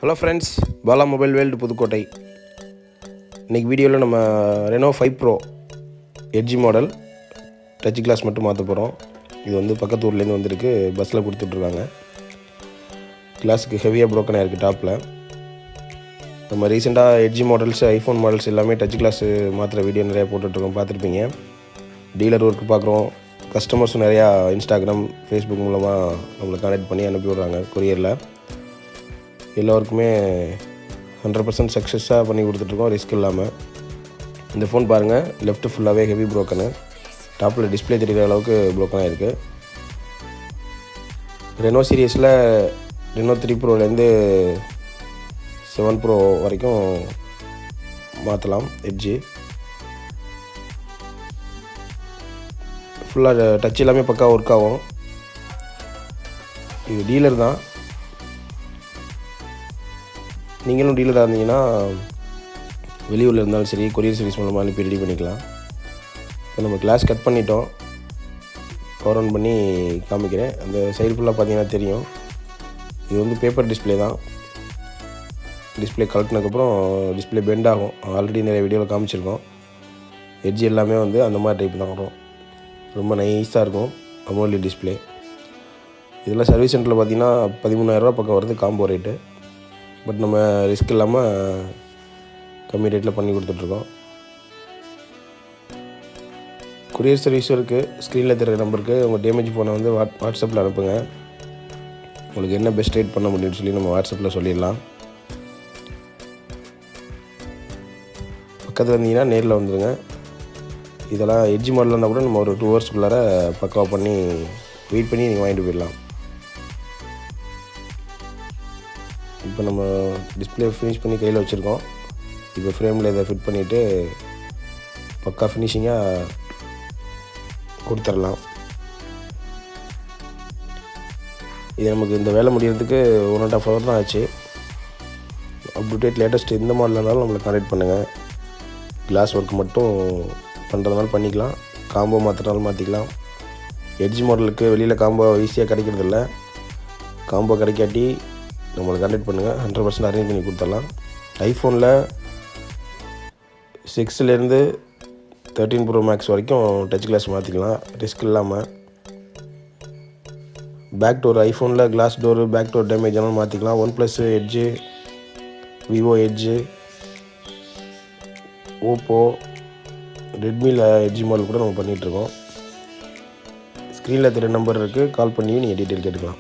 Hello friends, Bala mobile world Pudukkottai. இன்றைக்கி வீடியோவில் நம்ம Reno 5 pro edge model touch glass மட்டும் மாற்ற போகிறோம். இது வந்து பக்கத்து ஊர்லேருந்து வந்திருக்கு, பஸ்ஸில் கொடுத்துட்ருக்காங்க. கிளாஸுக்கு ஹெவியாக ப்ரோக்கன் ஆகிருக்கு டாப்பில். நம்ம ரீசெண்டாக எட்ஜி மாடல்ஸ், ஐஃபோன் மாடல்ஸ் எல்லாமே டச் கிளாஸ் மாற்றுற வீடியோ நிறையா போட்டுட்ருக்கோம், பார்த்துருப்பீங்க. டீலர் ஒர்க்கு பார்க்குறோம். கஸ்டமர்ஸும் நிறையா இன்ஸ்டாகிராம், ஃபேஸ்புக் மூலமாக நம்மளை கான்டெக்ட் பண்ணி அனுப்பி விட்றாங்க கொரியரில். எல்லோருக்குமே 100% சக்ஸஸாக பண்ணி கொடுத்துட்ருக்கோம், ரிஸ்க் இல்லாமல். இந்த ஃபோன் பாருங்கள், லெஃப்ட்டு ஃபுல்லாகவே ஹெவி ப்ரோக்கனு, டாப்பில் டிஸ்பிளே தெரிகிற அளவுக்கு ப்ரோக்கன் ஆகிருக்கு. ரெனோ சீரியஸில் ரெனோ 3 ப்ரோலேருந்து 7 ப்ரோ வரைக்கும் மாற்றலாம் எட்ஜி. ஃபுல்லாக டச் எல்லாமே பக்கா ஒர்க் ஆகும். இது டீலர் தான். நீங்களும் டீலராக இருந்தீங்கன்னா வெளியூரில் இருந்தாலும் சரி, கொரியர் சர்வீஸ் மூலமாக அனுப்பி ரெடி பண்ணிக்கலாம். இப்போ நம்ம கிளாஸ் கட் பண்ணிட்டோம், பவர் ஆன் பண்ணி காமிக்கிறேன். அந்த சைடு ஃபுல்லாக பார்த்தீங்கன்னா தெரியும், இது வந்து பேப்பர் டிஸ்பிளே தான். டிஸ்பிளே கலட்டினதுக்கப்புறம் டிஸ்பிளே பெண்ட் ஆகும். ஆல்ரெடி நிறைய வீடியோவில் காமிச்சிருக்கோம். எட்ஜி எல்லாமே வந்து அந்த மாதிரி டைப் தான் வரும். ரொம்ப நைஸாக இருக்கும் அமோலி டிஸ்பிளே. இதெல்லாம் சர்வீஸ் சென்டரில் பார்த்தீங்கன்னா 13,000 பக்கம் வருது காம்போ ரேட்டு. பட் நம்ம ரிஸ்க் இல்லாமல் கம்மி ரேட்டில் பண்ணி கொடுத்துட்ருக்கோம். கொரியர் சர்வீஸும் இருக்குது. ஸ்க்ரீனில் தெரிகிற நம்பருக்கு உங்கள் டேமேஜ் ஃபோனை வந்து வாட்ஸ்அப்பில் அனுப்புங்க. உங்களுக்கு என்ன பெஸ்ட் ரேட் பண்ண முடியும்னு சொல்லி நம்ம வாட்ஸ்அப்பில் சொல்லிடலாம். பக்கத்தில் இருந்தீங்கன்னா நேரில் வந்துடுங்க. இதெல்லாம் எட்ஜி மாடலாக இருந்தால் கூட நம்ம ஒரு 2 ஹவர்ஸ்க்குள்ளார பக்காவாக பண்ணி வெயிட் பண்ணி நீங்கள் வாங்கிட்டு போயிடலாம். இப்போ நம்ம டிஸ்பிளே ஃபினிஷ் பண்ணி கையில் வச்சுருக்கோம். இப்போ ஃப்ரேமில் இதை ஃபிட் பண்ணிவிட்டு பக்கா ஃபினிஷிங்காக கொடுத்துடலாம். இது நமக்கு இந்த வேலை முடிகிறதுக்கு 1.5 ஹவர் தான் ஆச்சு. அப்டேட் லேட்டஸ்ட் எந்த மாடல் இருந்தாலும் நம்மளை கான்டெக்ட் பண்ணுங்கள். கிளாஸ் ஒர்க் மட்டும் பண்ணுறதுனால பண்ணிக்கலாம், காம்போ மாற்றினாலும் மாற்றிக்கலாம். எட்ஜி மாடலுக்கு வெளியில் காம்போ ஈஸியாக கிடைக்கிறதில்ல. காம்போ கிடைக்காட்டி நம்மளை கான்டெக்ட் பண்ணுங்கள், 100% அரேஞ்ச் பண்ணி கொடுத்துடலாம். ஐஃபோனில் 6லேருந்து 13 ப்ரோ மேக்ஸ் வரைக்கும் டச் கிளாஸ் மாற்றிக்கலாம், ரிஸ்க் இல்லாமல். பேக் டோர், ஐஃபோனில் glass door, back door damage ஆனாலும் மாற்றிக்கலாம். OnePlus edge, Vivo edge, Oppo, ரெட்மியில் எட்ஜி மாடல் கூட நம்ம பண்ணிகிட்ருக்கோம். ஸ்க்ரீனில் தெரிய நம்பர் இருக்குது, கால் பண்ணி நீங்கள் டீட்டெயில் கேட்டுக்கலாம்.